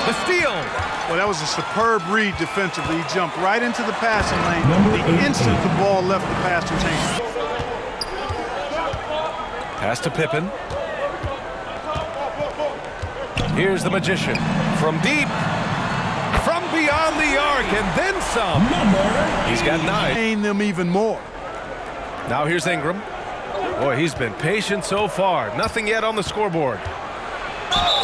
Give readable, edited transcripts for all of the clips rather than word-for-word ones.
The steal. Well, that was a superb read defensively. He jumped right into the passing lane the instant the ball left the passer's hand. Pass to Pippen. Here's the magician from deep, from beyond the arc, and then some. He's got 9. Gain them even more. Now here's Ingram. Boy, he's been patient so far. Nothing yet on the scoreboard.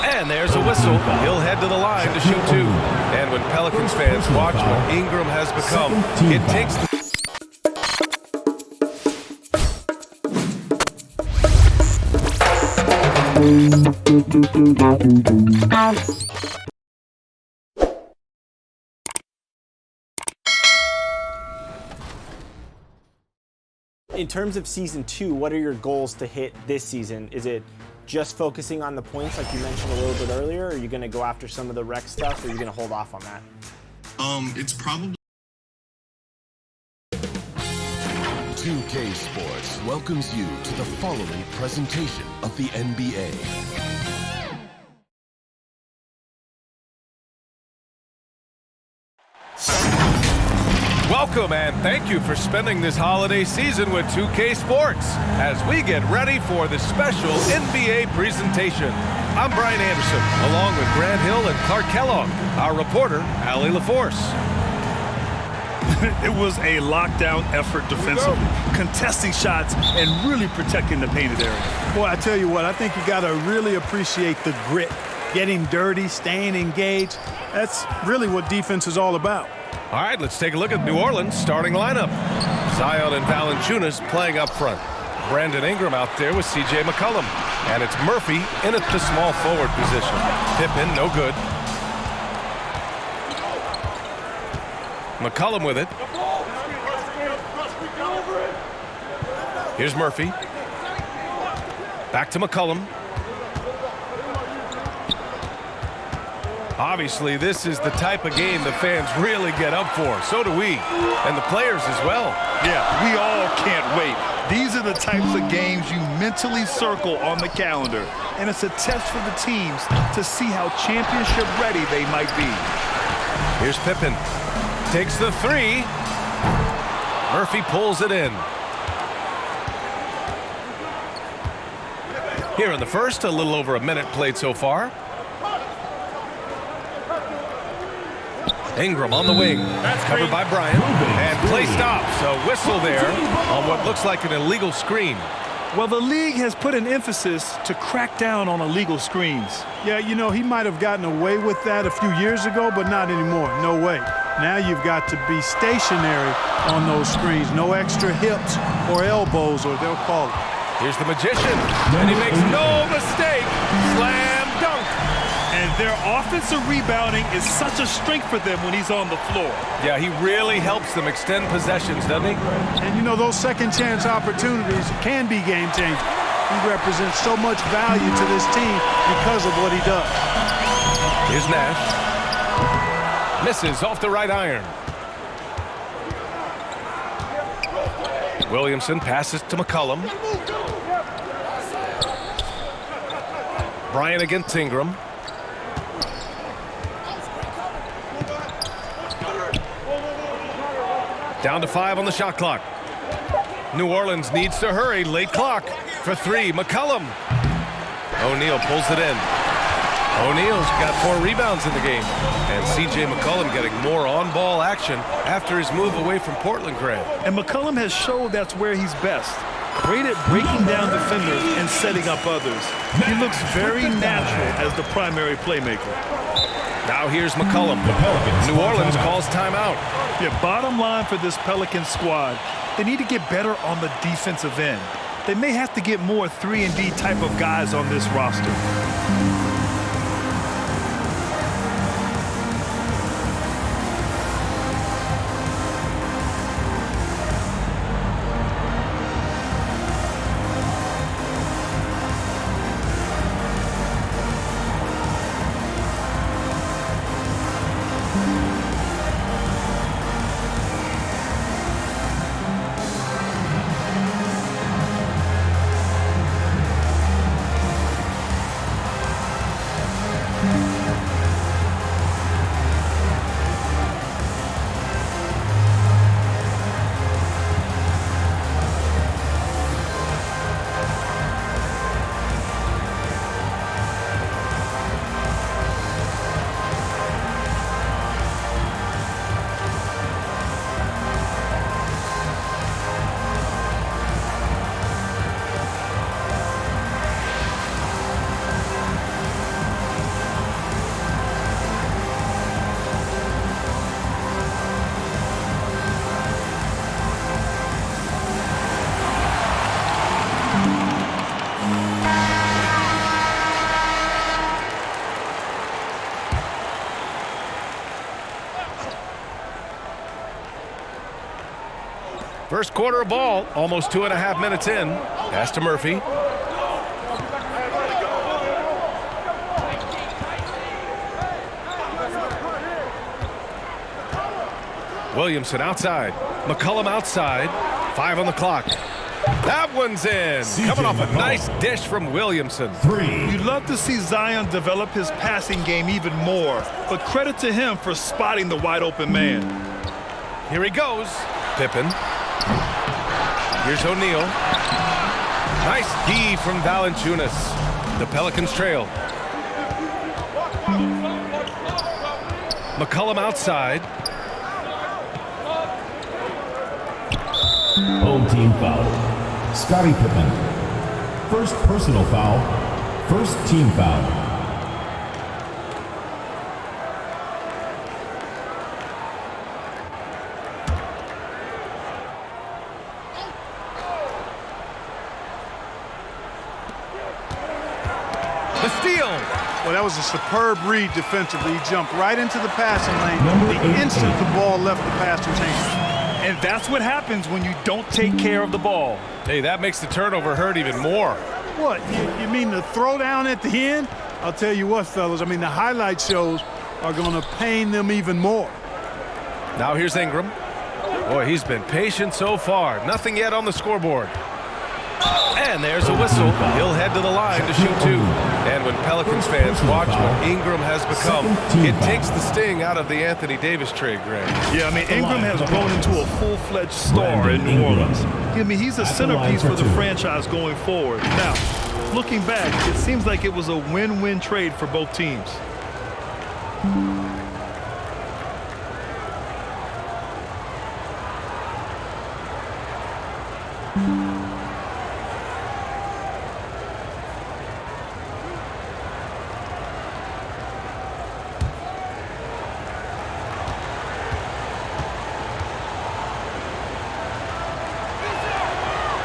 And there's a whistle. He'll head to the line to shoot 2. And when Pelicans fans watch what Ingram has become, it takes the In terms of season 2, what are your goals to hit this season? Is it just focusing on the points like you mentioned a little bit earlier? Or are you going to go after some of the rec stuff, or are you going to hold off on that? It's probably 2K Sports welcomes you to the following presentation of the NBA. Welcome and thank you for spending this holiday season with 2K Sports as we get ready for the special NBA presentation. I'm Brian Anderson, along with Grant Hill and Clark Kellogg, our reporter, Allie LaForce. It was a lockdown effort defensively, contesting shots and really protecting the painted area. Boy, I tell you what, I think you got to really appreciate the grit. Getting dirty, staying engaged. That's really what defense is all about. All right, let's take a look at New Orleans' starting lineup. Zion and Valanciunas playing up front. Brandon Ingram out there with C.J. McCollum. And it's Murphy in at the small forward position. Pippen, no good. McCollum with it. Here's Murphy. Back to McCollum. Obviously, this is the type of game the fans really get up for. So do we, and the players as well. Yeah, we all can't wait. These are the types of games you mentally circle on the calendar, and it's a test for the teams to see how championship ready they might be. Here's Pippen. Takes the 3. Murphy pulls it in. Here in the first, a little over a minute played so far. Ingram on the wing, covered by Bryant, and play stops. A whistle there on what looks like an illegal screen. Well, the league has put an emphasis to crack down on illegal screens. Yeah, you know, he might have gotten away with that a few years ago, but not anymore. No way. Now you've got to be stationary on those screens. No extra hips or elbows, or they'll call it. Here's the magician, and he makes no mistake. Slam dunk. And their offensive rebounding is such a strength for them when he's on the floor. Yeah, he really helps them extend possessions, doesn't he? And you know, those second chance opportunities can be game changing. He represents so much value to this team because of what he does. Here's Nash. Misses off the right iron. Williamson passes to McCollum. Bryant against Ingram. Down to 5 on the shot clock. New Orleans needs to hurry. Late clock for 3. McCollum. O'Neal pulls it in. O'Neal's got 4 rebounds in the game. And C.J. McCollum getting more on-ball action after his move away from Portland, Grant. And McCollum has showed that's where he's best. Great at breaking down defenders and setting up others. He looks very natural as the primary playmaker. Now here's McCollum. New Orleans calls timeout. Yeah, bottom line for this Pelicans squad, they need to get better on the defensive end. They may have to get more 3-and-D type of guys on this roster. First quarter of ball, almost 2.5 minutes in. Pass to Murphy. Williamson outside. McCollum outside. 5 on the clock. That one's in. Coming off a nice dish from Williamson. You'd love to see Zion develop his passing game even more, but credit to him for spotting the wide open man. Here he goes. Pippen. Here's O'Neal. Nice D from Valanciunas. The Pelicans trail. McCollum outside. Home team foul. Scottie Pippen. First personal foul. First team foul. The steal. Well, that was a superb read defensively. He jumped right into the passing lane the instant the ball left the passer's hand. And that's what happens when you don't take care of the ball. Hey, that makes the turnover hurt even more. What, you mean the throwdown at the end? I'll tell you what, fellas, I mean, the highlight shows are going to pain them even more. Now here's Ingram. Boy, he's been patient so far. Nothing yet on the scoreboard. And there's a whistle. He'll head to the line to shoot 2. And when Pelicans fans watch what Ingram has become, it takes the sting out of the Anthony Davis trade, Greg. Yeah, I mean, Ingram has grown into a full-fledged star in New Orleans. I mean, he's a centerpiece for the franchise going forward. Now, looking back, it seems like it was a win-win trade for both teams.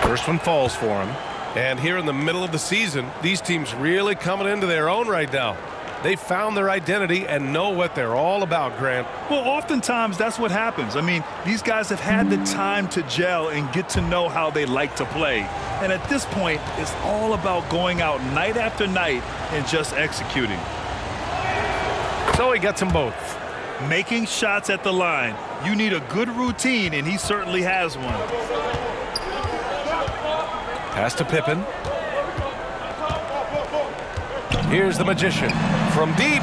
First one falls for him. And here in the middle of the season, these teams really coming into their own right now. They found their identity and know what they're all about, Grant. Well, oftentimes that's what happens. I mean, these guys have had the time to gel and get to know how they like to play. And at this point, it's all about going out night after night and just executing. So he gets them both. Making shots at the line. You need a good routine, and he certainly has one. Pass to Pippen. Here's the magician. From deep.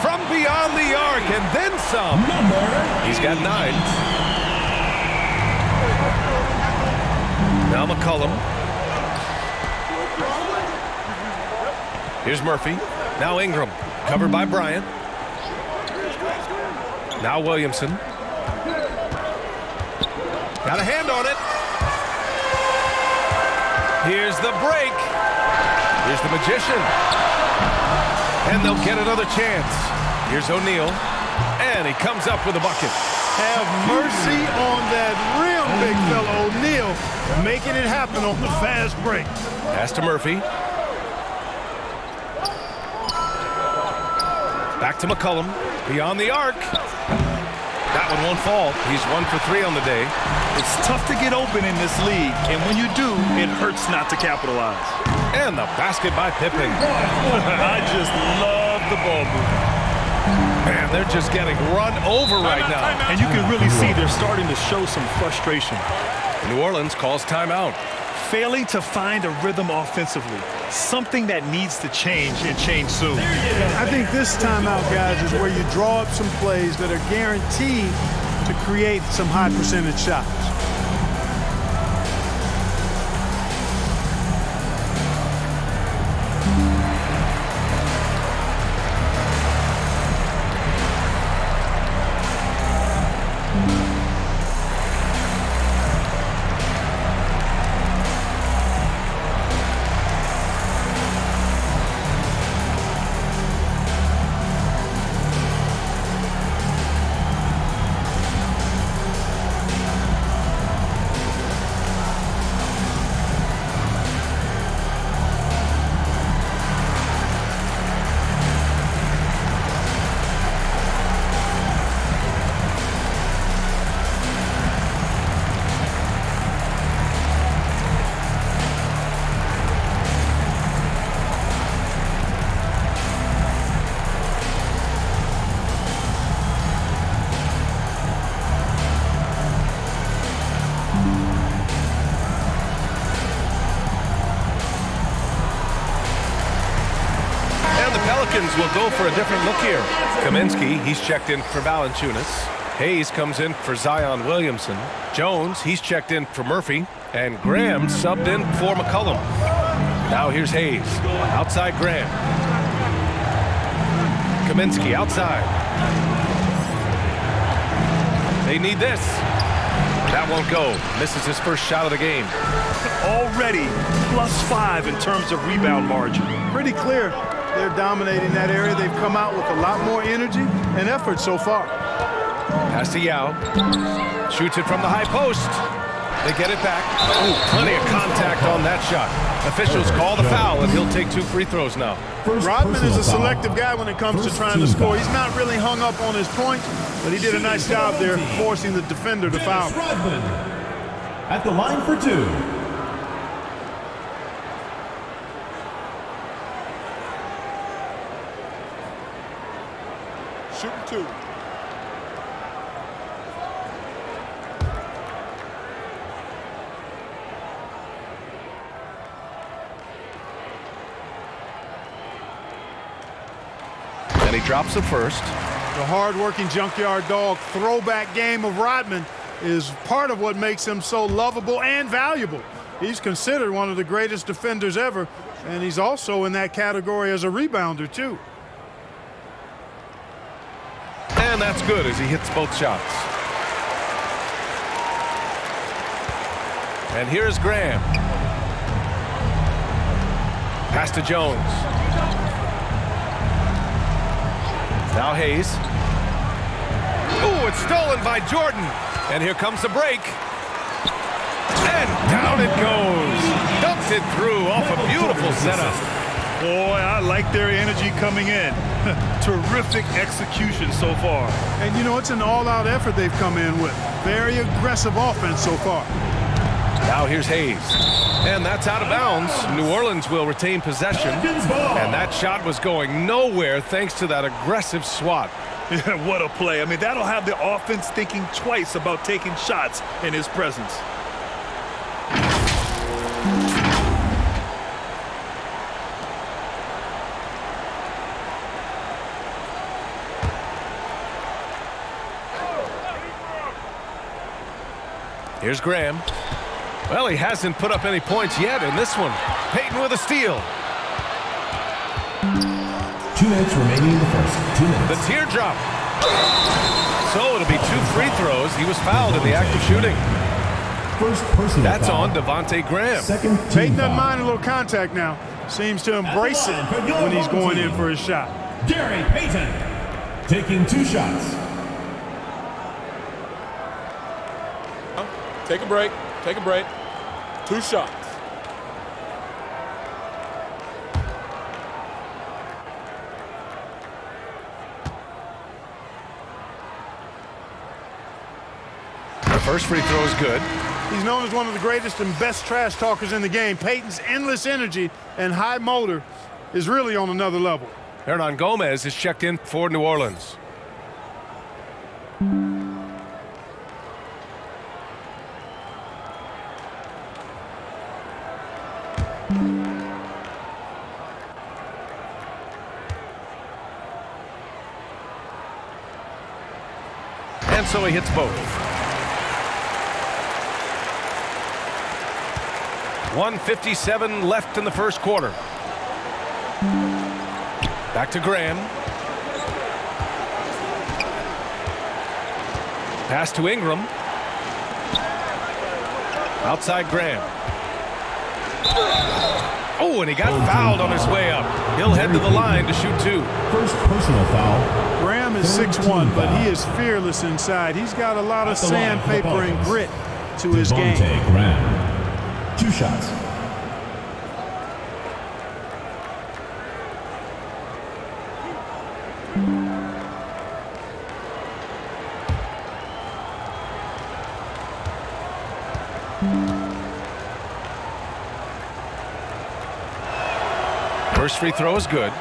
From beyond the arc, and then some. He's got 9. Now McCollum. Here's Murphy. Now Ingram. Covered by Bryant. Now Williamson. Got a hand on it. Here's the break. Here's the magician. And they'll get another chance. Here's O'Neal. And he comes up with a bucket. Have mercy on that rim, big fella. O'Neal making it happen on the fast break. Pass to Murphy. Back to McCollum. Beyond the arc. That one won't fall. He's 1 for 3 on the day. It's tough to get open in this league, and when you do, it hurts not to capitalize. And the basket by Pippen. I just love the ball movement. Man, they're just getting run over right now. And you can really see they're starting to show some frustration. New Orleans calls timeout. Failing to find a rhythm offensively. Something that needs to change and change soon. I think this timeout, guys, is where you draw up some plays that are guaranteed to create some high percentage shots. Pelicans will go for a different look here. Kaminsky, he's checked in for Valanciunas. Hayes comes in for Zion Williamson. Jones, he's checked in for Murphy. And Graham subbed in for McCollum. Now here's Hayes. Outside Graham. Kaminsky outside. They need this. That won't go. Misses his first shot of the game. Already +5 in terms of rebound margin. Pretty clear they're dominating that area. They've come out with a lot more energy and effort so far. Pass to Yao. Shoots it from the high post. They get it back. Ooh, plenty of contact on that shot. Officials call the foul, and he'll take 2 free throws now. Rodman is a selective guy when it comes to trying to score. He's not really hung up on his points, but he did a nice job there forcing the defender to foul. Rodman at the line for 2. Shooting 2. And he drops the first. The hard-working junkyard dog throwback game of Rodman is part of what makes him so lovable and valuable. He's considered one of the greatest defenders ever, and he's also in that category as a rebounder, too. And that's good as he hits both shots. And here's Graham. Pass to Jones. Now Hayes. Ooh, it's stolen by Jordan. And here comes the break. And down it goes. Dumped it through off a beautiful setup. Boy, I like their energy coming in. Terrific execution so far. And, you know, it's an all-out effort they've come in with. Very aggressive offense so far. Now here's Hayes. And that's out of bounds. New Orleans will retain possession. And that shot was going nowhere thanks to that aggressive swat. What a play. I mean, that'll have the offense thinking twice about taking shots in his presence. Here's Graham. Well, he hasn't put up any points yet in this one. Payton with a steal. 2 minutes remaining in the first. 2 minutes. The teardrop. So it'll be 2 free throws. He was fouled in the act of shooting. First personal That's foul. on Devontae Graham. Second team Payton doesn't foul. mind a little contact now. Seems to embrace it when he's going in for his shot. Gary Payton taking 2 shots. Take a break. Take a break. 2 shots. The first free throw is good. He's known as one of the greatest and best trash talkers in the game. Payton's endless energy and high motor is really on another level. Hernan Gomez is checked in for New Orleans. And so he hits both. 1:57 left in the first quarter. Back to Graham. Pass to Ingram. Outside Graham. Oh, and he got fouled on his way up. He'll head to the line to shoot 2. First personal foul. Graham is 6'1", but he is fearless inside. He's got a lot of sandpaper and grit to his game. Graham. 2 shots. First free throw is good.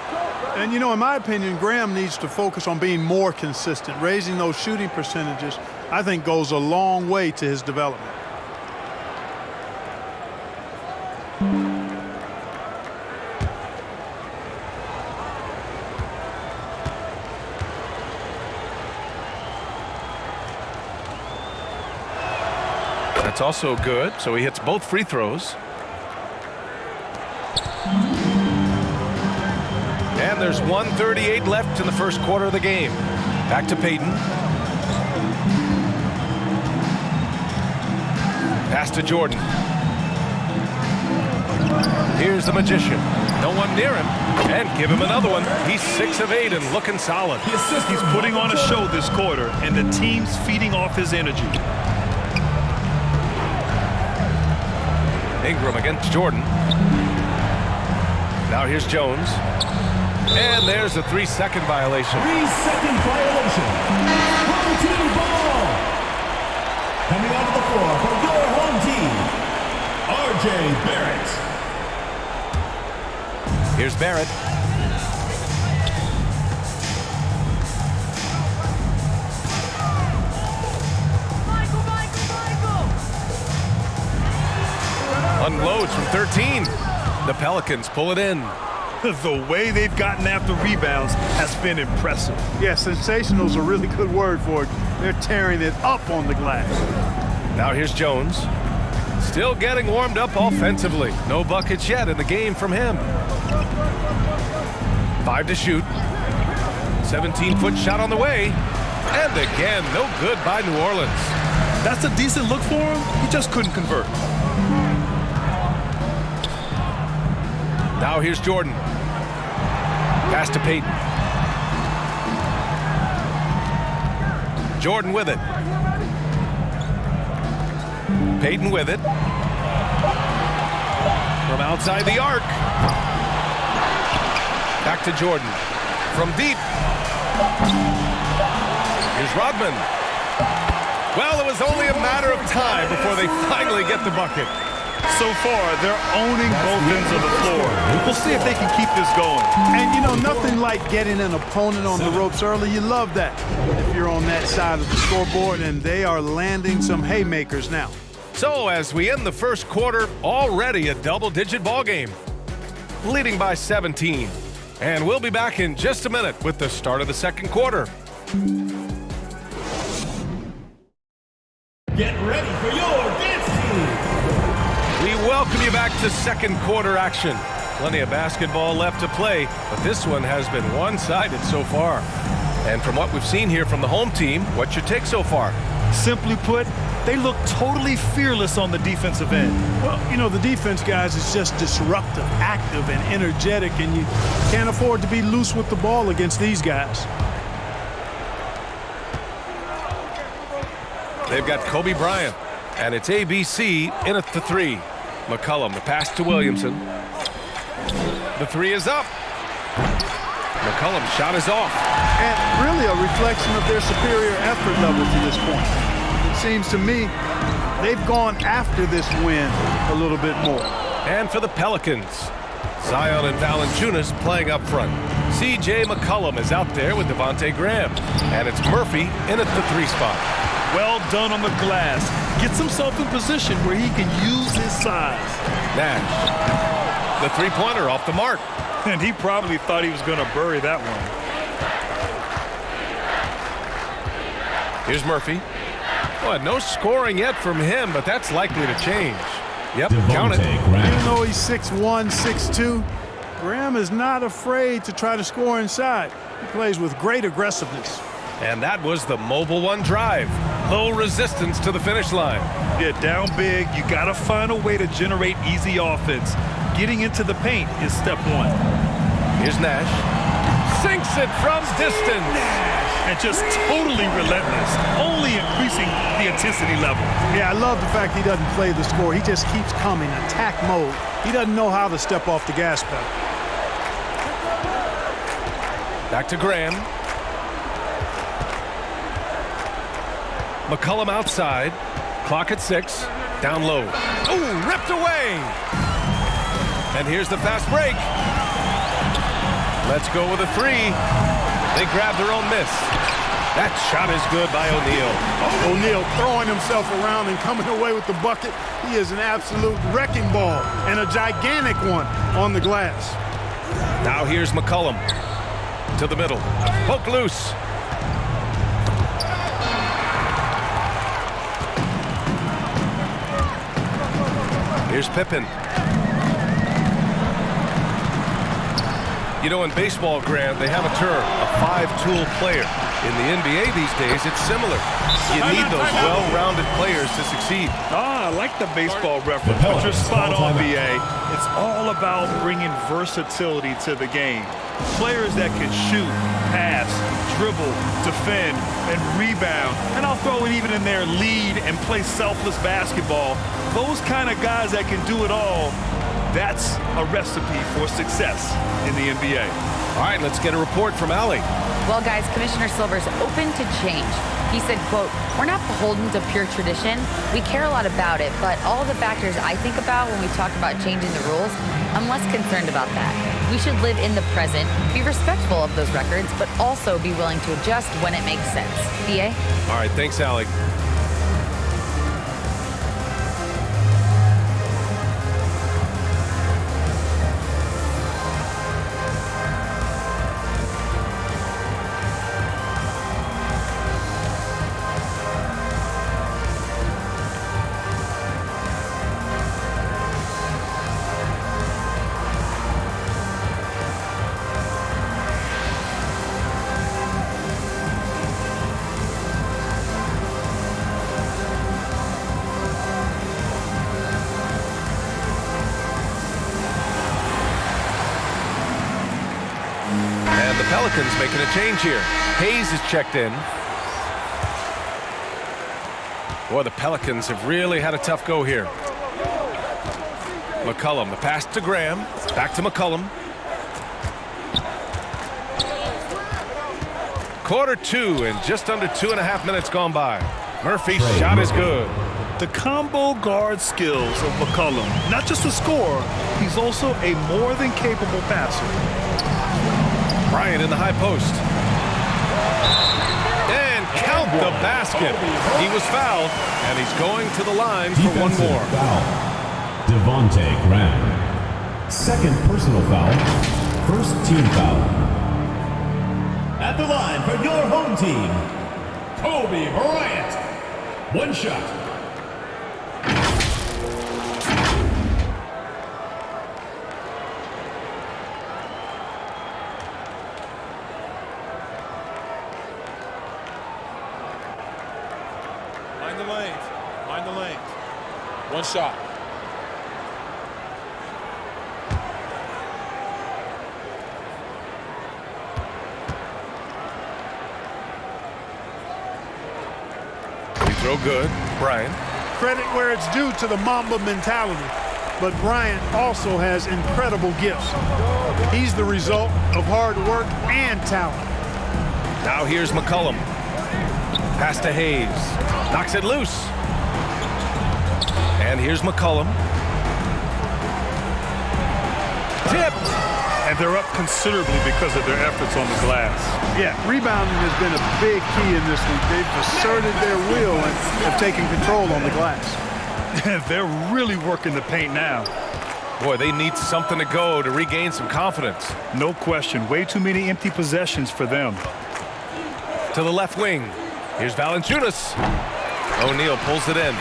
And, you know, in my opinion, Graham needs to focus on being more consistent. Raising those shooting percentages, I think, goes a long way to his development. That's also good, so he hits both free throws. And there's 1:38 left in the first quarter of the game. Back to Payton. Pass to Jordan. Here's the magician. No one near him. And give him another one. He's 6 of 8 and looking solid. He's putting on a show this quarter, and the team's feeding off his energy. Ingram against Jordan. Now here's Jones. And there's a 3-second violation. 3-second violation. Home team ball. Coming onto the floor for your home team, R.J. Barrett. Here's Barrett. Unloads from 13. The Pelicans pull it in. The way they've gotten after rebounds has been impressive. Yeah, sensational is a really good word for it. They're tearing it up on the glass. Now here's Jones. Still getting warmed up offensively. No buckets yet in the game from him. 5 to shoot. 17-foot shot on the way. And again, no good by New Orleans. That's a decent look for him. He just couldn't convert. Now here's Jordan. Pass to Payton. Jordan with it. Payton with it. From outside the arc. Back to Jordan. From deep. Here's Rodman. Well, it was only a matter of time before they finally get the bucket. So far, they're owning both ends of the floor. We'll see if they can keep this going. And, you know, nothing like getting an opponent on the ropes early. You love that if you're on that side of the scoreboard, and they are landing some haymakers now. So as we end the first quarter, already a double-digit ball game, leading by 17. And we'll be back in just a minute with the start of the second quarter. Get ready for your dance team. We welcome you back to second quarter action. Plenty of basketball left to play, but this one has been one-sided so far. And from what we've seen here from the home team, what's your take so far? Simply put, they look totally fearless on the defensive end. Well, you know, the defense, guys, is just disruptive, active, and energetic, and you can't afford to be loose with the ball against these guys. They've got Kobe Bryant, and it's ABC in at the 3. McCollum, the pass to Williamson. The 3 is up. McCollum's shot is off. And really a reflection of their superior effort level to this point. It seems to me they've gone after this win a little bit more. And for the Pelicans, Zion and Valanciunas playing up front. C.J. McCollum is out there with Devontae Graham. And it's Murphy in at the 3 spot. Well done on the glass. Gets himself in position where he can use his size. Nash, the 3-pointer off the mark. And he probably thought he was going to bury that one. Here's Murphy. Well, no scoring yet from him, but that's likely to change. Yep, count it. Even though he's 6'1", 6'2", Graham is not afraid to try to score inside. He plays with great aggressiveness. And that was the mobile one drive. Low resistance to the finish line. Yeah, down big, you got to find a way to generate easy offense. Getting into the paint is step one. Here's Nash. Sinks it from distance. And just totally relentless, only increasing the intensity level. Yeah, I love the fact he doesn't play the score. He just keeps coming, attack mode. He doesn't know how to step off the gas pedal. Back to Graham. McCollum outside. Clock at 6. Down low. Ooh, ripped away. And here's the fast break. Let's go with a 3. They grab their own miss. That shot is good by O'Neal. O'Neal throwing himself around and coming away with the bucket. He is an absolute wrecking ball and a gigantic one on the glass. Now here's McCollum to the middle. Poke loose. Here's Pippen. You know, in baseball, Grant, they have a term, a five-tool player. In the NBA these days, it's similar. You need those well-rounded players to succeed. I like the baseball reference, but you're spot on, BA. It's all about bringing versatility to the game. Players that can shoot, pass, dribble, defend, and rebound. And I'll throw it even in there, lead and play selfless basketball. Those kind of guys that can do it all, that's a recipe for success in the NBA. All right, let's get a report from Allie. Well, guys, Commissioner Silver's open to change. He said, quote, "We're not beholden to pure tradition. We care a lot about it, but all the factors I think about when we talk about changing the rules, I'm less concerned about that. We should live in the present, be respectful of those records, but also be willing to adjust when it makes sense." BA? All right, thanks, Allie. And the Pelicans making a change here. Hayes is checked in. Boy, the Pelicans have really had a tough go here. McCollum, the pass to Graham. Back to McCollum. Quarter two and just under 2.5 minutes gone by. Murphy's shot is good. The combo guard skills of McCollum, not just a scorer, he's also a more than capable passer. Bryant in the high post. And count the basket. He was fouled, and he's going to the line for one more. Foul. Devontae Graham. Second personal foul. First team foul. At the line for your home team, Kobe Bryant. One shot. Mind the lanes. Mind the lanes. One shot. Throw good. Bryant. Credit where it's due to the Mamba mentality, but Bryant also has incredible gifts. He's the result of hard work and talent. Now here's McCollum. Pass to Hayes. Knocks it loose. And here's McCollum. Tipped. And they're up considerably because of their efforts on the glass. Yeah, rebounding has been a big key in this week. They've asserted their will and have taken control on the glass. They're really working the paint now. Boy, they need something to go to regain some confidence. No question. Way too many empty possessions for them. To the left wing. Here's Valanciunas. O'Neal pulls it in.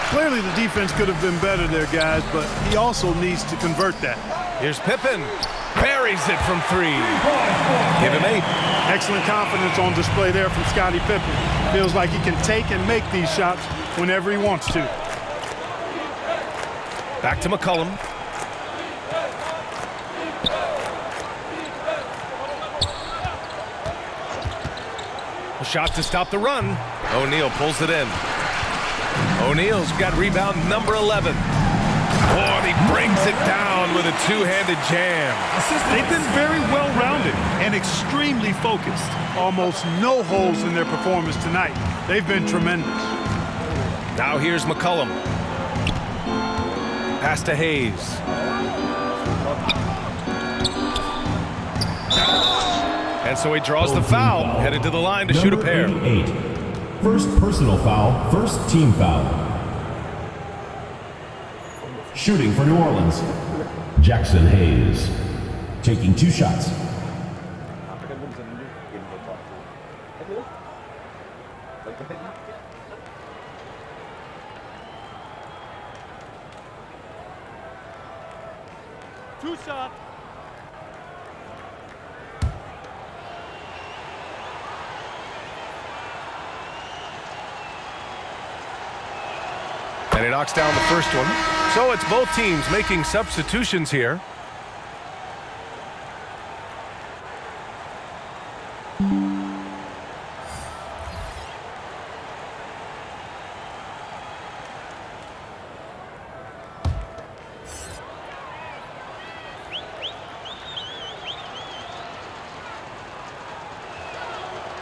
Clearly the defense could have been better there, guys, but he also needs to convert that. Here's Pippen. Buries it from three. Give him 8. Excellent confidence on display there from Scottie Pippen. Feels like he can take and make these shots whenever he wants to. Back to McCollum. A shot to stop the run. O'Neal pulls it in. O'Neal's got rebound number 11. Oh, and he brings it down with a two-handed jam. They've been very well-rounded and extremely focused. Almost no holes in their performance tonight. They've been tremendous. Now here's McCollum. Pass to Hayes. And so he draws the foul, headed to the line to shoot a pair. 88. First personal foul, first team foul. Shooting for New Orleans, Jackson Hayes. Taking 2 shots. 2 shots. And he knocks down the first one. So it's both teams making substitutions here.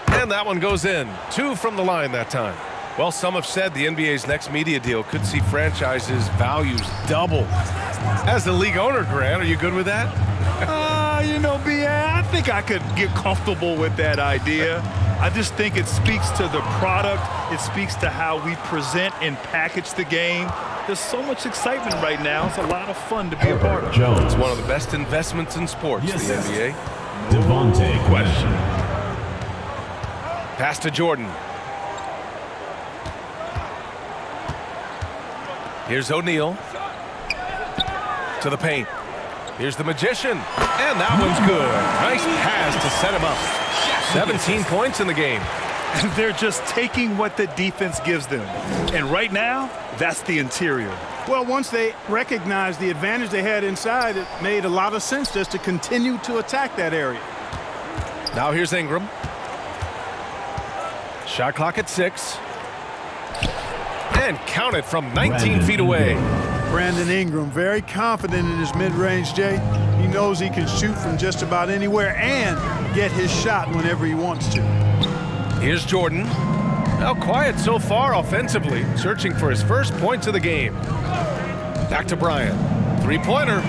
And that one goes in. 2 from the line that time. Well, some have said the NBA's next media deal could see franchises' values double. As the league owner, Grant, are you good with that? You know, I think I could get comfortable with that idea. I just think it speaks to the product. It speaks to how we present and package the game. There's so much excitement right now. It's a lot of fun to be a part of. It's one of the best investments in sports, the NBA. Devontae Question. Pass to Jordan. Here's O'Neal. To the paint. Here's the Magician. And that one's good. Nice pass to set him up. 17 points in the game. And they're just taking what the defense gives them. And right now, that's the interior. Well, once they recognized the advantage they had inside, it made a lot of sense just to continue to attack that area. Now here's Ingram. Shot clock at 6. And count it from 19 feet away. Brandon Ingram, very confident in his mid-range, Jay. He knows he can shoot from just about anywhere and get his shot whenever he wants to. Here's Jordan. Now quiet so far offensively, searching for his first points of the game. Back to Bryant. 3-pointer.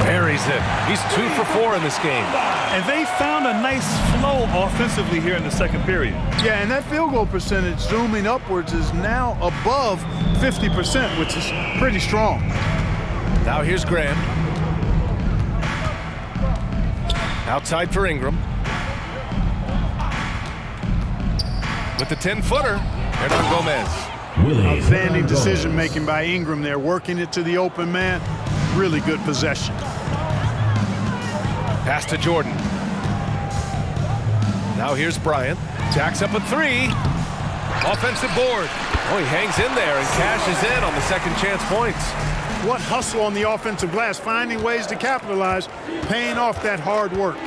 Buries it. He's 2 for 4 in this game. And they found a nice flow offensively here in the second period. Yeah, and that field goal percentage zooming upwards is now above 50%, which is pretty strong. Now here's Graham. Outside for Ingram. With the 10-footer, Hernan Gomez. Outstanding decision-making by Ingram there, working it to the open man. Really good possession. Pass to Jordan. Now here's Bryant. Jacks up a 3. Offensive board. Oh, he hangs in there and cashes in on the second chance points. What hustle on the offensive glass, finding ways to capitalize, paying off that hard work.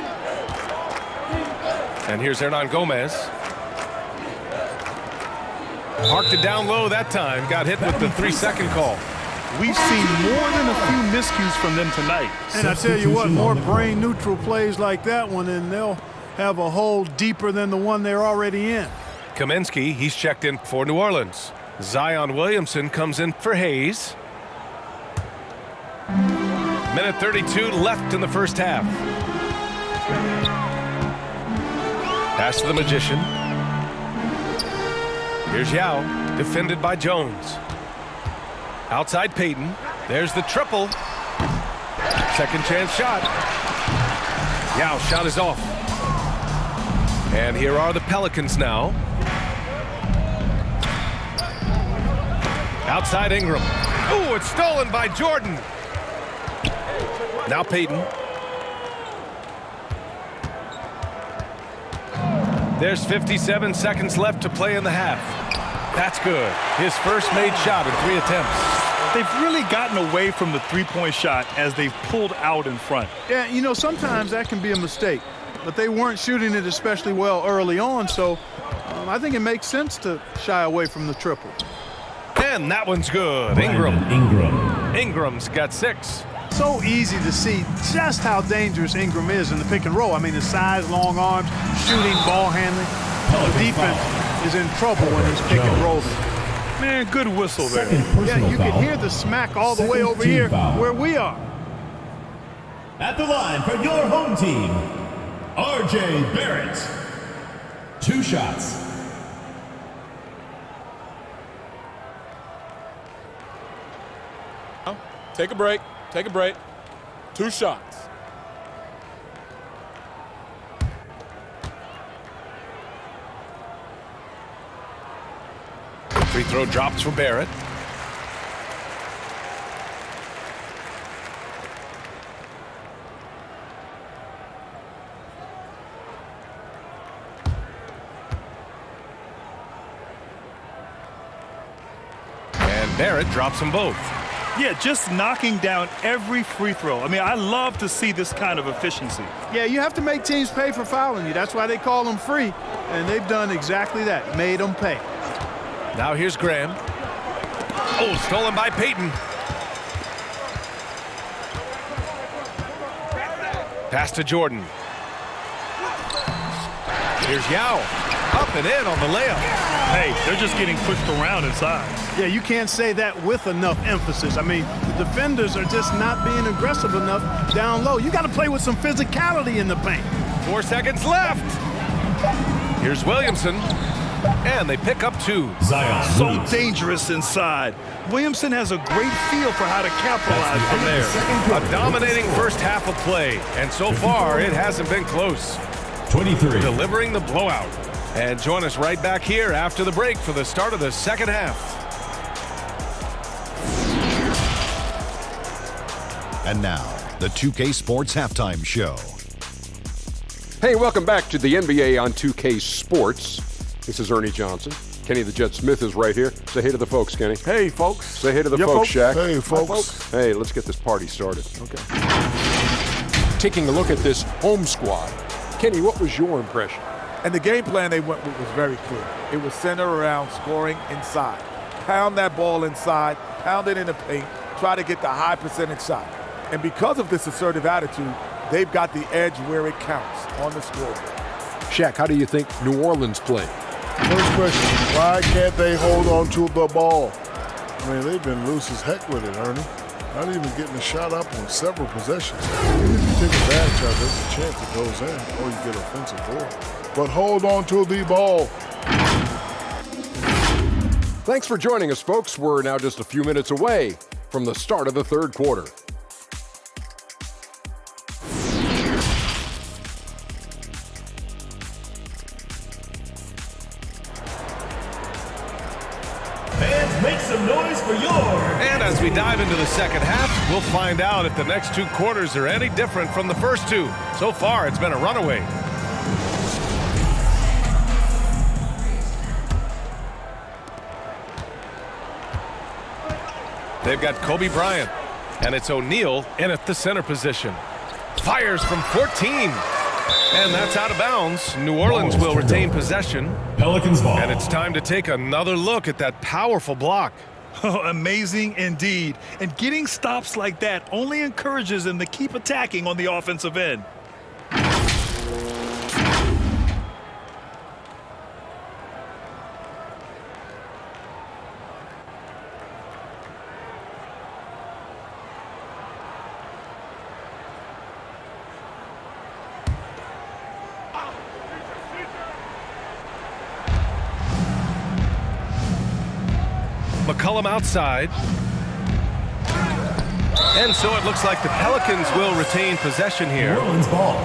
And here's Hernan Gomez. Parked it down low that time. Got hit with the 3-second call. We've seen more than a few miscues from them tonight. And I tell you what, more brain-neutral plays like that one, and they'll have a hole deeper than the one they're already in. Kaminsky, he's checked in for New Orleans. Zion Williamson comes in for Hayes. Minute 32 left in the first half. Pass to the Magician. Here's Yao, defended by Jones. Outside Payton. There's the triple. Second chance shot. Yao shot is off. And here are the Pelicans now. Outside Ingram. Ooh, it's stolen by Jordan. Now Payton. There's 57 seconds left to play in the half. That's good. His first made shot in 3 attempts. They've really gotten away from the three-point shot as they've pulled out in front. Yeah, you know, sometimes that can be a mistake, but they weren't shooting it especially well early on, so I think it makes sense to shy away from the triple. And that one's good. Ingram. Ingram's got 6. So easy to see just how dangerous Ingram is in the pick and roll. I mean, his size, long arms, shooting, ball handling. The defense is in trouble when he's pick and rolling. Man, good whistle there. Yeah, you can hear the smack all the way over here where we are. At the line for your home team, R.J. Barrett. 2 shots. Take a break. Take a break. 2 shots. Free throw drops for Barrett. Barrett drops them both. Yeah, just knocking down every free throw. I mean, I love to see this kind of efficiency. Yeah, you have to make teams pay for fouling you. That's why they call them free. And they've done exactly that, made them pay. Now here's Graham. Oh, stolen by Payton. Pass to Jordan. Here's Yao. Up and in on the layup. Hey, they're just getting pushed around inside. Yeah, you can't say that with enough emphasis. I mean, the defenders are just not being aggressive enough down low. You got to play with some physicality in the paint. 4 seconds left. Here's Williamson. And they pick up 2. Zion So leads. dangerous inside. Williamson has a great feel for how to capitalize from there. A dominating first half of play. And so far, it hasn't been close. 23. Delivering the blowout. And join us right back here after the break for the start of the second half. And now, the 2K Sports Halftime Show. Hey, welcome back to the NBA on 2K Sports. This is Ernie Johnson. Kenny the Jet Smith is right here. Say hey to the folks, Kenny. Hey, folks. Say hey to the folks, Shaq. Hey, folks. Hi, folks. Hey, let's get this party started. Okay. Taking a look at this home squad. Kenny, what was your impression? And the game plan they went with was very clear. It was centered around scoring inside. Pound that ball inside, pound it in the paint, try to get the high percentage shot. And because of this assertive attitude, they've got the edge where it counts on the scoreboard. Shaq, how do you think New Orleans played? First question, why can't they hold on to the ball? I mean, they've been loose as heck with it, Ernie. Not even getting a shot up on several possessions. Even if you take a bad shot, there's a chance it goes in, or you get offensive board. But hold on to the ball. Thanks for joining us, folks. We're now just a few minutes away from the start of the third quarter. Fans, make some noise for your... And as we dive into the second half, we'll find out if the next 2 quarters are any different from the first 2. So far, it's been a runaway. They've got Kobe Bryant, and it's O'Neal in at the center position. Fires from 14, and that's out of bounds. New Orleans will retain possession. Pelicans ball. And it's time to take another look at that powerful block. Oh, amazing indeed. And getting stops like that only encourages them to keep attacking on the offensive end. McCollum outside. And so it looks like the Pelicans will retain possession here. New Orleans ball.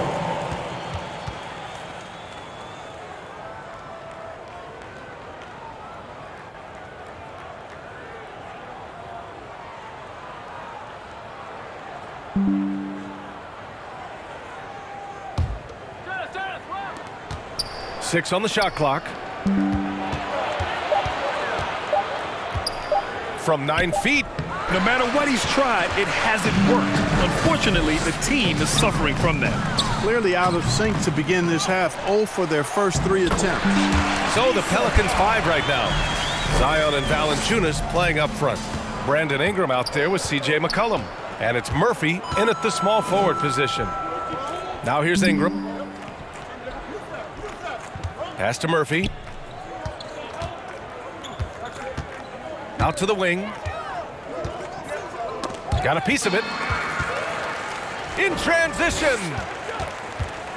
Six on the shot clock. From 9 feet. No matter what he's tried, it hasn't worked. Unfortunately, the team is suffering from that. Clearly out of sync to begin this half. 0 for their first 3 attempts. So the Pelicans 5 right now. Zion and Valanciunas playing up front. Brandon Ingram out there with C.J. McCollum. And it's Murphy in at the small forward position. Now here's Ingram. Pass to Murphy. Out to the wing. Got a piece of it. In transition.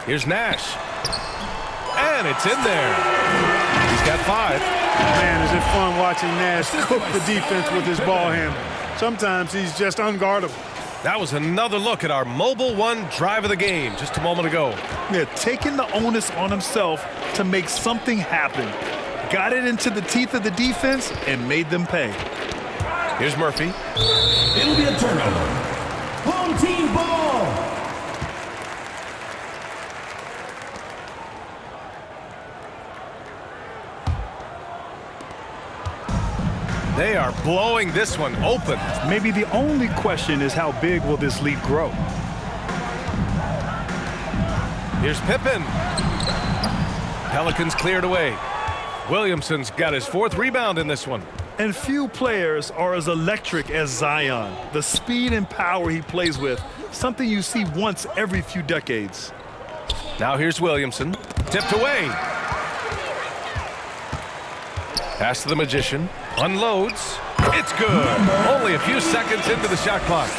Here's Nash. And it's in there. He's got 5. Man, is it fun watching Nash cook the defense with his ball handle. Sometimes he's just unguardable. That was another look at our Mobile One drive of the game just a moment ago. Yeah, taking the onus on himself to make something happen. Got it into the teeth of the defense and made them pay. Here's Murphy. It'll be a turnover. Home team ball. They are blowing this one open. Maybe the only question is how big will this lead grow? Here's Pippen. Pelicans cleared away. Williamson's got his 4th rebound in this one. And few players are as electric as Zion. The speed and power he plays with, something you see once every few decades. Now here's Williamson. Tipped away. Pass to the Magician. Unloads. It's good. Only a few seconds into the shot clock.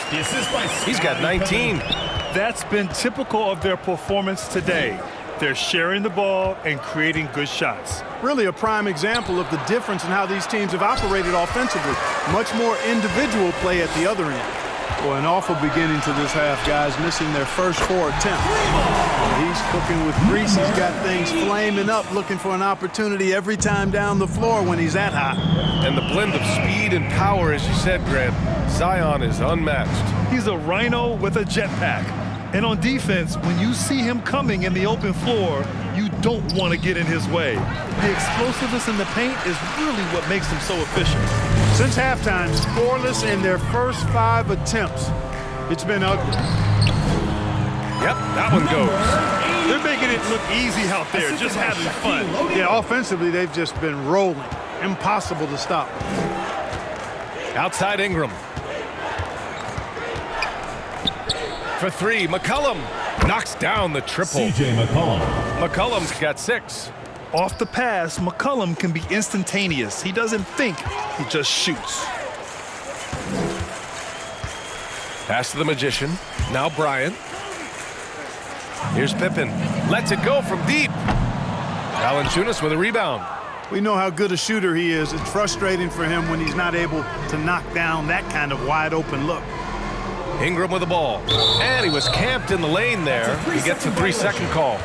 He's got 19. That's been typical of their performance today. They're sharing the ball and creating good shots. Really a prime example of the difference in how these teams have operated offensively. Much more individual play at the other end. Boy, an awful beginning to this half, guys, missing their first 4 attempts. He's cooking with grease. He's got things flaming up, looking for an opportunity every time down the floor when he's that hot. And the blend of speed and power, as you said, Grant, Zion is unmatched. He's a rhino with a jetpack. And on defense, when you see him coming in the open floor, you don't want to get in his way. The explosiveness in the paint is really what makes him so efficient. Since halftime, scoreless in their first 5 attempts. It's been ugly. Yep, that one goes. They're making it look easy out there, just having fun. Yeah, offensively, they've just been rolling. Impossible to stop. Outside Ingram. For 3, McCollum knocks down the triple. C.J. McCollum. McCollum's got 6. Off the pass, McCollum can be instantaneous. He doesn't think, he just shoots. Pass to the Magician. Now Bryant. Here's Pippen. Lets it go from deep. Valanciunas with a rebound. We know how good a shooter he is. It's frustrating for him when he's not able to knock down that kind of wide open look. Ingram with the ball. And he was camped in the lane there. He gets a 3-second call.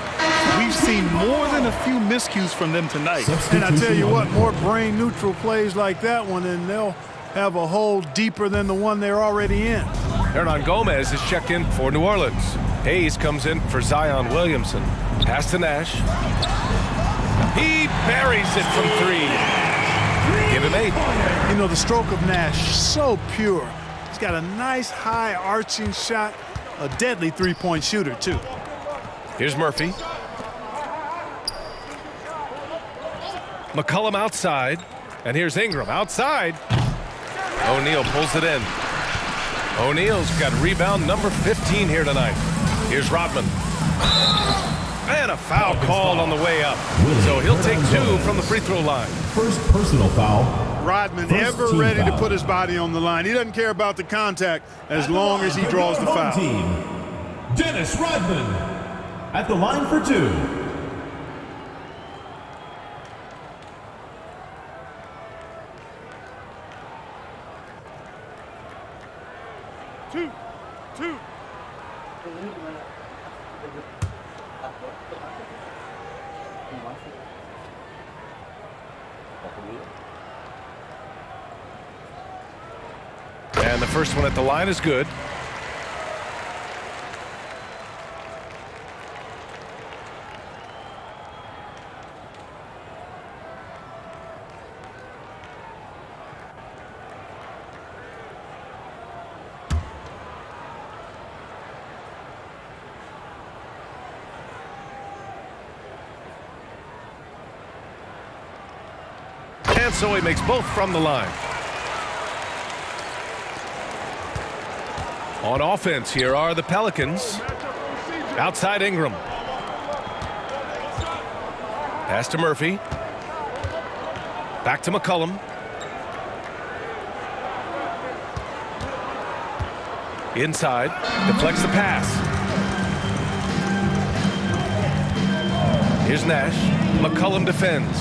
We've seen more than a few miscues from them tonight. And I tell you what, more brain-neutral plays like that one, and they'll have a hole deeper than the one they're already in. Hernan Gomez is checked in for New Orleans. Hayes comes in for Zion Williamson. Pass to Nash. He buries it from 3. Give him 8. You know, the stroke of Nash, so pure. He's got a nice high arching shot, a deadly 3-point shooter too. Here's Murphy. McCollum outside, and here's Ingram outside. O'Neal pulls it in. O'Neal's got rebound number 15 here tonight. Here's Rodman. And a foul called on the way up. So he'll take 2 from the free throw line. First personal foul. Rodman ever ready to put his body on the line. He doesn't care about the contact as long as he draws the foul. Dennis Rodman at the line for 2. And the first one at the line is good. And so he makes both from the line. On offense, here are the Pelicans. Outside Ingram. Pass to Murphy. Back to McCollum. Inside. Deflects the pass. Here's Nash. McCollum defends.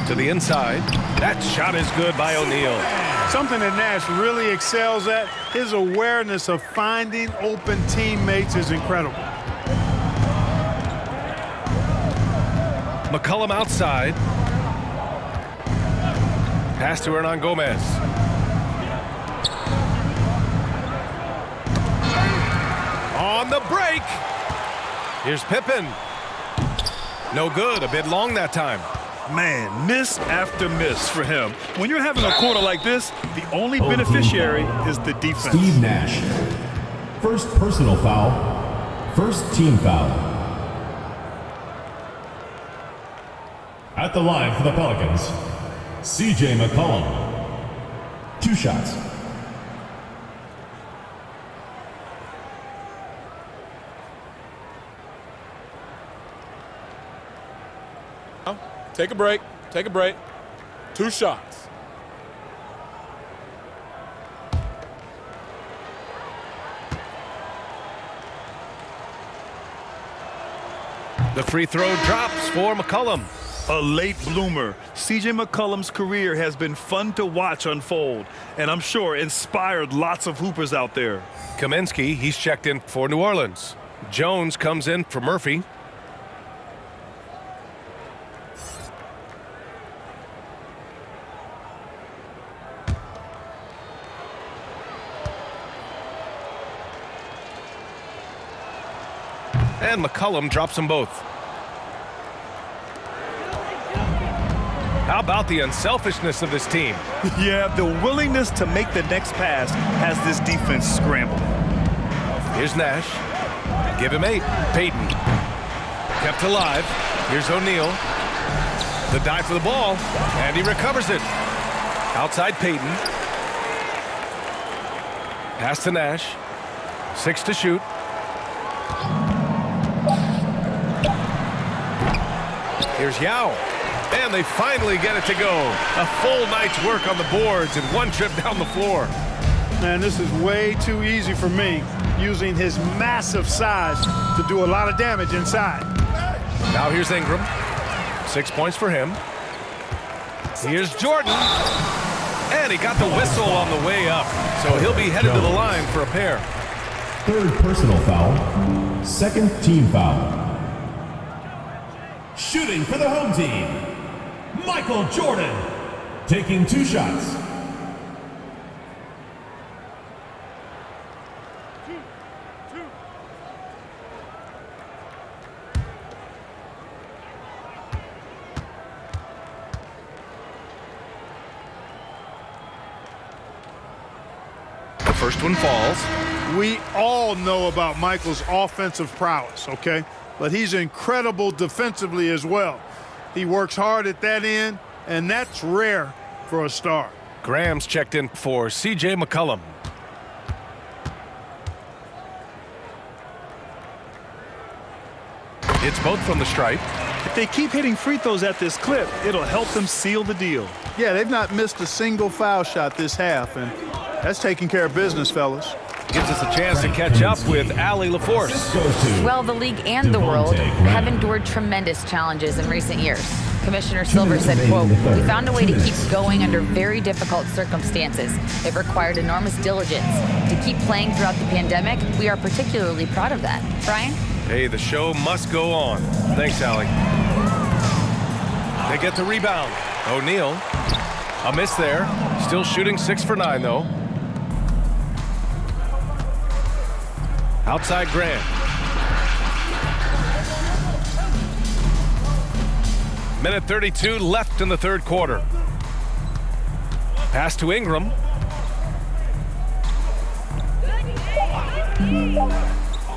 To the inside. That shot is good by O'Neal. Something that Nash really excels at, his awareness of finding open teammates is incredible. McCollum outside. Pass to Hernan Gomez. On the break. Here's Pippen. No good, a bit long that time. Man, miss after miss for him. When you're having a quarter like this, the only beneficiary is the defense. Steve Nash. First personal foul. First team foul. At the line for the Pelicans, CJ McCollum. 2 shots. Take a break. Take a break. 2 shots. The free throw drops for McCollum. A late bloomer. CJ McCollum's career has been fun to watch unfold, and I'm sure inspired lots of hoopers out there. Kaminsky, he's checked in for New Orleans. Jones comes in for Murphy. And McCollum drops them both. How about the unselfishness of this team? Yeah, the willingness to make the next pass has this defense scrambling. Here's Nash. Give him 8. Payton. Kept alive. Here's O'Neal. The dive for the ball, and he recovers it. Outside Payton. Pass to Nash. 6 to shoot. Here's Yao. And they finally get it to go. A full night's work on the boards and 1 trip down the floor. Man, this is way too easy for me, using his massive size to do a lot of damage inside. Now here's Ingram. 6 points for him. Here's Jordan. And he got the whistle on the way up. So he'll be headed to the line for a pair. Third personal foul. Second team foul. Shooting for the home team, Michael Jordan, taking 2 shots. The first one falls. We all know about Michael's offensive prowess, okay? But he's incredible defensively as well. He works hard at that end, and that's rare for a star. Graham's checked in for CJ McCollum. It's both from the stripe. If they keep hitting free throws at this clip, it'll help them seal the deal. Yeah, they've not missed a single foul shot this half, and that's taking care of business, fellas. Gives us a chance to catch up with Ali LaForce. Well, the league and the world have endured tremendous challenges in recent years. Commissioner Silver said, quote, "We found a way to keep going under very difficult circumstances. It required enormous diligence. To keep playing throughout the pandemic, we are particularly proud of that." Brian? Hey, the show must go on. Thanks, Ali. They get the rebound. O'Neal. A miss there. Still shooting 6 for 9, though. Outside Grant. Minute 32 left in the third quarter. Pass to Ingram.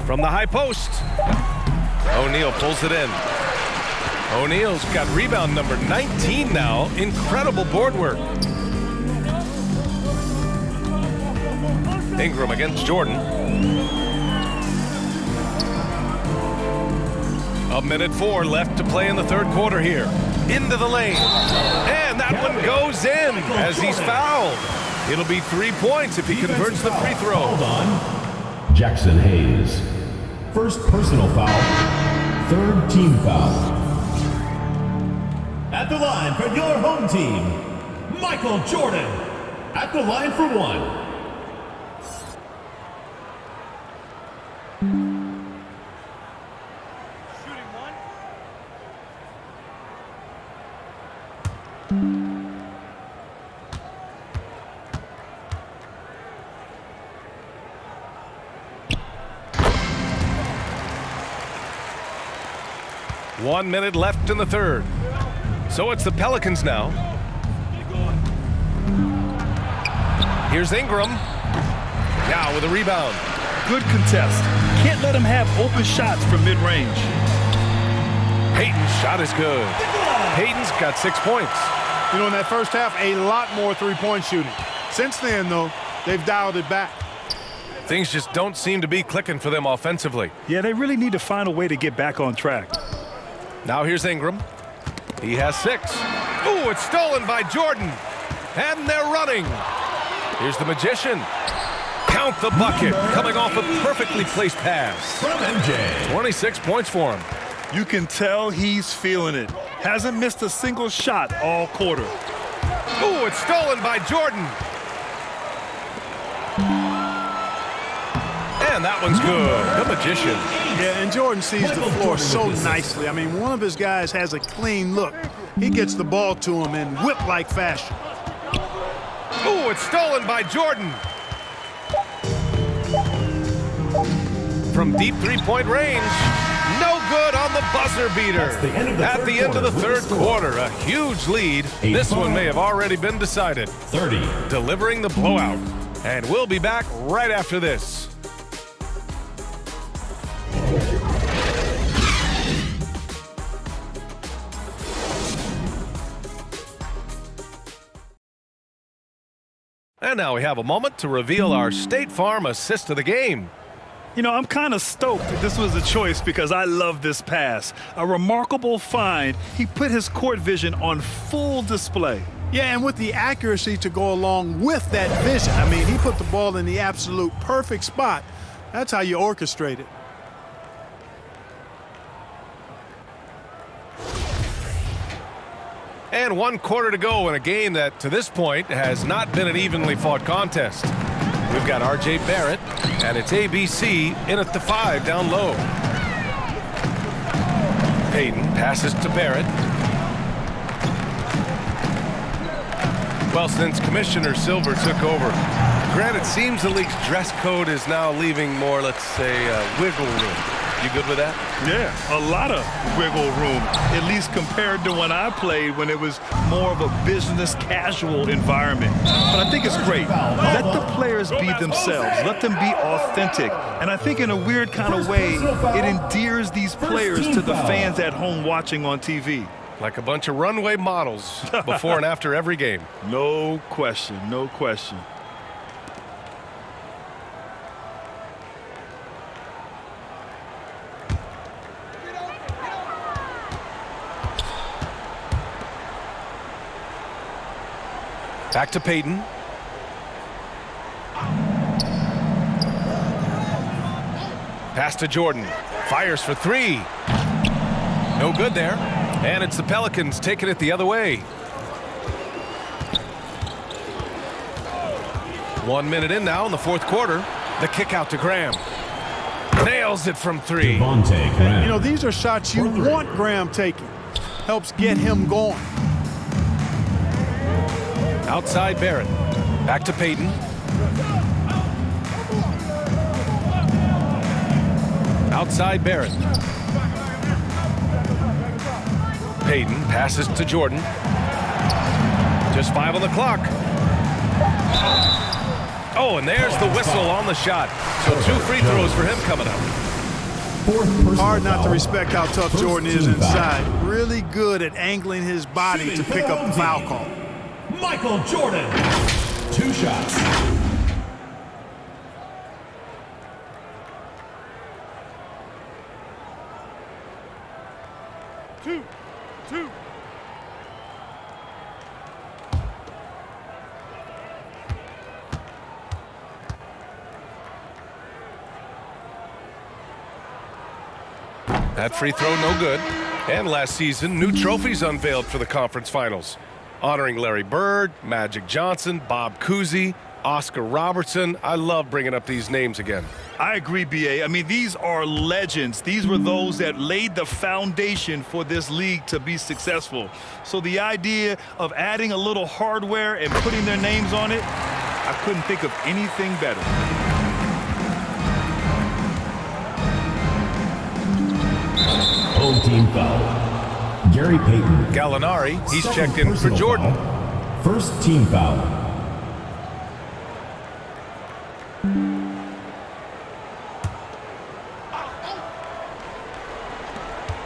From the high post. O'Neal pulls it in. O'Neal's got rebound number 19 now. Incredible board work. Ingram against Jordan. A minute 4 left to play in the third quarter here. Into the lane. And that one goes in as he's fouled. It'll be 3 points if he converts the free throw. Hold on. Jackson Hayes. First personal foul. Third team foul. At the line for your home team, Michael Jordan. At the line for 1. One minute left in the third. So it's the Pelicans now. Here's Ingram. Now with a rebound. Good contest. Can't let him have open shots from mid-range. Payton's shot is good. Payton's got 6 points. You know, in that first half, a lot more three-point shooting. Since then, though, they've dialed it back. Things just don't seem to be clicking for them offensively. Yeah, they really need to find a way to get back on track. Now here's Ingram. He has 6. Ooh, it's stolen by Jordan. And they're running. Here's the Magician. Count the bucket. Coming off a perfectly placed pass. From MJ. 26 points for him. You can tell he's feeling it. Hasn't missed a single shot all quarter. Ooh, it's stolen by Jordan. And that one's good. The Magician. Yeah, and Jordan sees the floor so nicely. I mean, one of his guys has a clean look. He gets the ball to him in whip-like fashion. Ooh, it's stolen by Jordan. From deep three-point range. No good on the buzzer beater. At the end of the third quarter, a huge lead. This one may have already been decided. 30. Delivering the blowout. And we'll be back right after this. And now we have a moment to reveal our State Farm assist of the game. You know, I'm kind of stoked that this was a choice because I love this pass. A remarkable find. He put his court vision on full display. Yeah, and with the accuracy to go along with that vision. I mean, he put the ball in the absolute perfect spot. That's how you orchestrate it. And 1 quarter to go in a game that, to this point, has not been an evenly fought contest. We've got R.J. Barrett, and it's ABC in at the 5 down low. Payton passes to Barrett. Well, since Commissioner Silver took over, Grant, it seems the league's dress code is now leaving more, let's say, wiggle room. You good with that? Yeah, a lot of wiggle room, at least compared to when I played when it was more of a business casual environment. But I think it's great. Let the players be themselves. Let them be authentic. And I think in a weird kind of way, it endears these players to the fans at home watching on TV. Like a bunch of runway models before and after every game. No question, no question. Back to Payton. Pass to Jordan. Fires for 3. No good there. And it's the Pelicans taking it the other way. 1 minute in now in the fourth quarter. The kick out to Graham. Nails it from 3. You know, these are shots you want Graham taking. Helps get him going. Outside Barrett. Back to Payton. Outside Barrett. Payton passes to Jordan. Just 5 on the clock. Oh, and there's the whistle on the shot. So 2 free throws for him coming up. Hard not to respect how tough Jordan is inside. Really good at angling his body to pick up the foul call. Michael Jordan. 2 shots. Two. That free throw no good. And last season, new trophies unveiled for the conference finals, honoring Larry Bird, Magic Johnson, Bob Cousy, Oscar Robertson. I love bringing up these names again. I agree, B.A. I mean, these are legends. These were those that laid the foundation for this league to be successful. So the idea of adding a little hardware and putting their names on it, I couldn't think of anything better. Home team foul. Gary Payton. Gallinari, he's Second checked in for personal Jordan. foul. First team foul.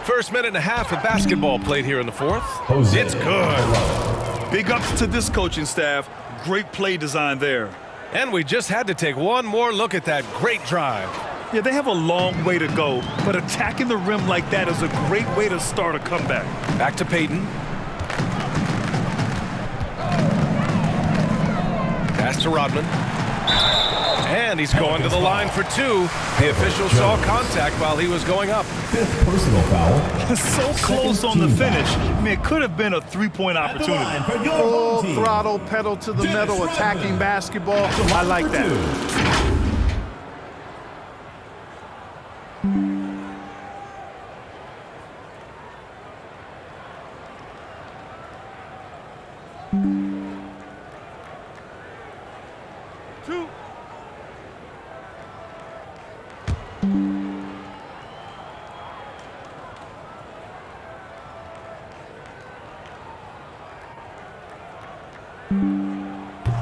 First minute and a half of basketball played here in the fourth. Jose. It's good. Big ups to this coaching staff. Great play design there. And we just had to take one more look at that great drive. Yeah, they have a long way to go, but attacking the rim like that is a great way to start a comeback. Back to Payton. Pass to Rodman. And he's going to the line for two. The official saw contact while he was going up. Fifth personal foul. So close on the finish. I mean, it could have been a three-point opportunity. Full throttle, pedal to the metal, attacking basketball. I like that.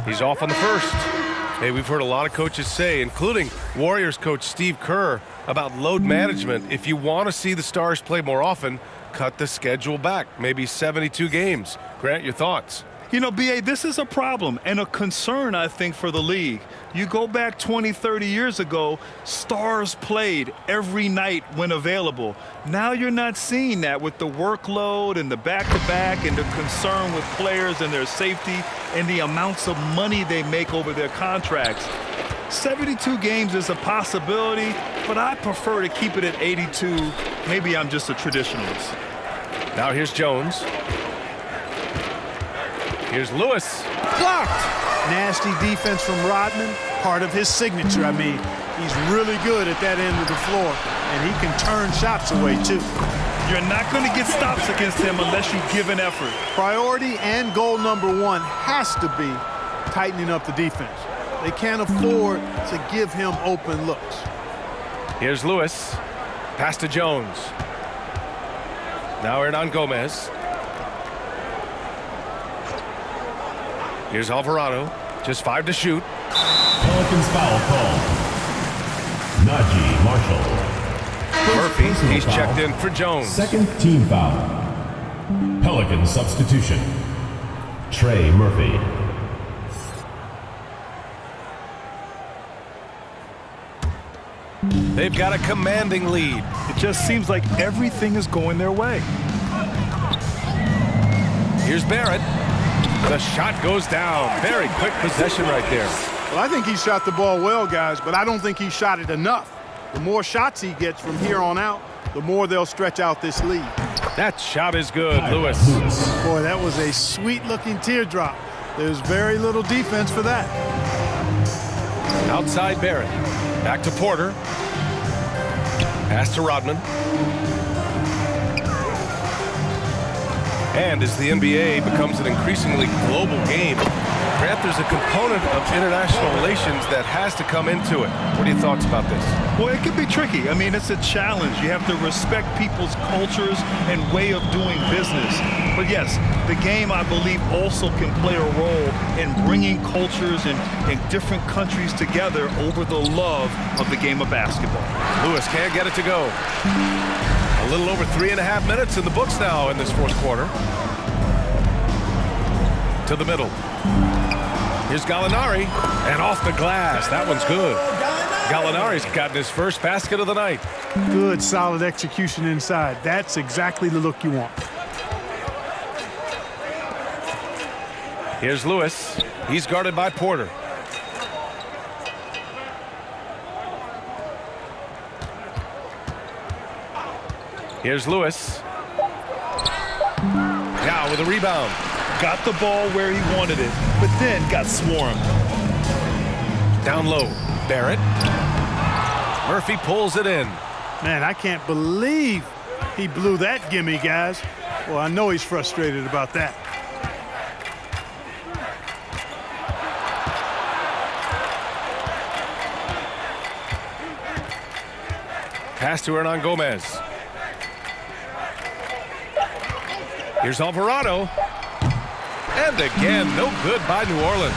He's off on the first. Hey, we've heard a lot of coaches say, including Warriors coach Steve Kerr, about load management. If you want to see the Stars play more often, cut the schedule back, maybe 72 games. Grant, your thoughts? You know, B.A., this is a problem and a concern, I think, for the league. You go back 20, 30 years ago, Stars played every night when available. Now you're not seeing that with the workload and the back-to-back and the concern with players and their safety and the amounts of money they make over their contracts. 72 games is a possibility, but I prefer to keep it at 82. Maybe I'm just a traditionalist. Now here's Jones. Here's Lewis. Blocked. Nasty defense from Rodman, part of his signature. I mean, he's really good at that end of the floor, and he can turn shots away, too. You're not going to get stops against him unless you give an effort. Priority and goal number one has to be tightening up the defense. They can't afford to give him open looks. Here's Lewis. Pass to Jones. Now Hernan Gomez. Here's Alvarado. Just 5 to shoot. Pelicans foul call. Najee Marshall. Murphy, he's checked in for Jones. Second team foul. Pelicans substitution. Trey Murphy. They've got a commanding lead. It just seems like everything is going their way. Here's Barrett. The shot goes down. Very quick possession right there. Well, I think he shot the ball well, guys, but I don't think he shot it enough. The more shots he gets from here on out, the more they'll stretch out this lead. That shot is good, Lewis. Boy, that was a sweet-looking teardrop. There's very little defense for that. Outside Barrett. Back to Porter. Pass to Rodman. And as the NBA becomes an increasingly global game, Grant, there's a component of international relations that has to come into it. What are your thoughts about this? Well, it can be tricky. I mean, it's a challenge. You have to respect people's cultures and way of doing business. But yes, the game, I believe, also can play a role in bringing cultures in different countries together over the love of the game of basketball. Lewis can't get it to go. A little over 3.5 minutes in the books now in this fourth quarter. To the middle. Here's Gallinari, and off the glass. That one's good. Gallinari's gotten his first basket of the night. Good, solid execution inside. That's exactly the look you want. Here's Lewis. He's guarded by Porter. Here's Lewis. Now with a rebound. Got the ball where he wanted it, but then got swarmed. Down low, Barrett. Murphy pulls it in. Man, I can't believe he blew that gimme, guys. Well, I know he's frustrated about that. Pass to Hernan Gomez. Here's Alvarado. And again, no good by New Orleans.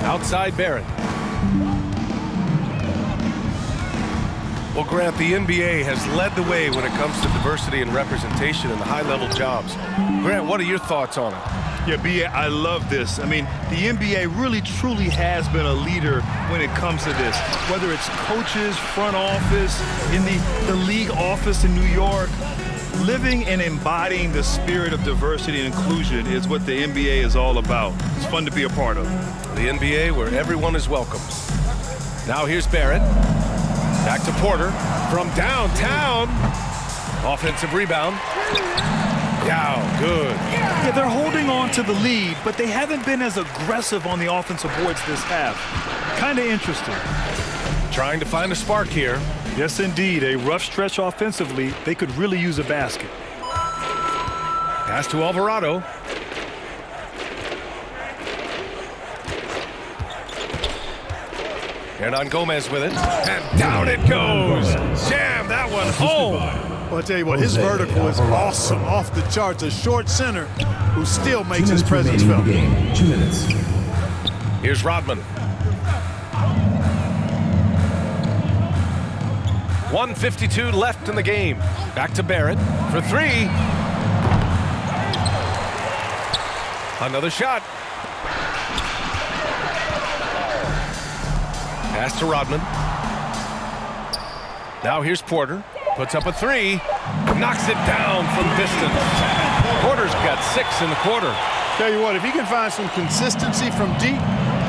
Outside Barrett. Well, Grant, the NBA has led the way when it comes to diversity and representation in the high-level jobs. Grant, what are your thoughts on it? Yeah, B.A., I love this. I mean, the NBA really, truly has been a leader when it comes to this. Whether it's coaches, front office, in the league office in New York, living and embodying the spirit of diversity and inclusion is what the NBA is all about. It's fun to be a part of. The NBA where everyone is welcome. Now here's Barrett. Back to Porter from downtown. Offensive rebound. Yao, good. Yeah, they're holding on to the lead, but they haven't been as aggressive on the offensive boards this half. Kind of interesting. Trying to find a spark here. Yes, indeed. A rough stretch offensively. They could really use a basket. Pass to Alvarado. Hernan Gomez with it. And down it goes. Jam that one home. Well, I'll tell you what, his vertical is awesome, off the charts. A short center who still makes his presence felt. 2 minutes. Here's Rodman. 1:52 left in the game. Back to Barrett for three. Another shot. Pass to Rodman. Now here's Porter. Puts up a three. Knocks it down from distance. Porter's got 6 in the quarter. Tell you what, if he can find some consistency from deep,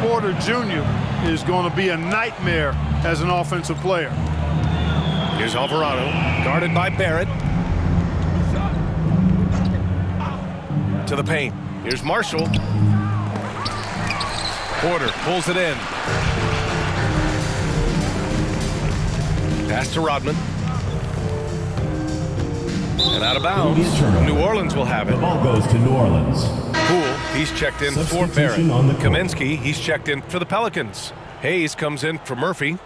Porter Jr. is going to be a nightmare as an offensive player. Here's Alvarado, guarded by Barrett. To the paint. Here's Marshall. Porter pulls it in. Pass to Rodman. And out of bounds. New Orleans will have it. The ball goes to New Orleans. Poole, he's checked in for Barrett. Kaminsky, he's checked in for the Pelicans. Hayes comes in for Murphy.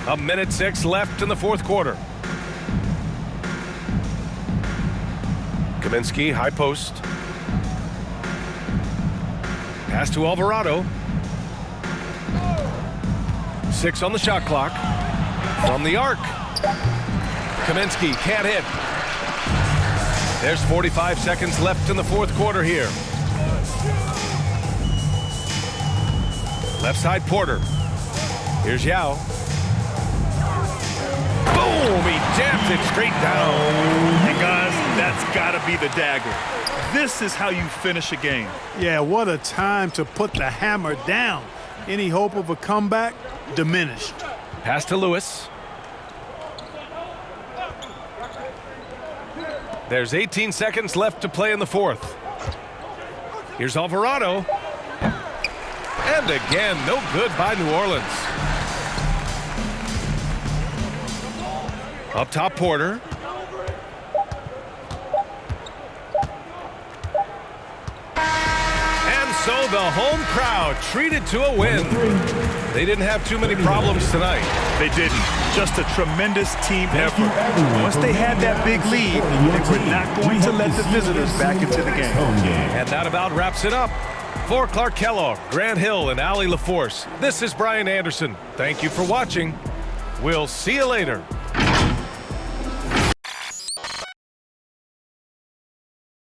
A minute 6 left in the fourth quarter. Kaminsky, high post. Pass to Alvarado. 6 on the shot clock. From the arc. Kaminsky can't hit. There's 45 seconds left in the fourth quarter here. Left side Porter. Here's Yao. Boom! He jams it straight down. And guys, that's got to be the dagger. This is how you finish a game. Yeah, what a time to put the hammer down. Any hope of a comeback diminished. Pass to Lewis. There's 18 seconds left to play in the fourth. Here's Alvarado. And again, no good by New Orleans. Up top, Porter. And so the home crowd treated to a win. They didn't have too many problems tonight. They didn't. Just a tremendous team effort. Once they had that big lead, they were not going to let the visitors back into the game. And that about wraps it up. For Clark Kellogg, Grant Hill, and Allie LaForce, this is Brian Anderson. Thank you for watching. We'll see you later.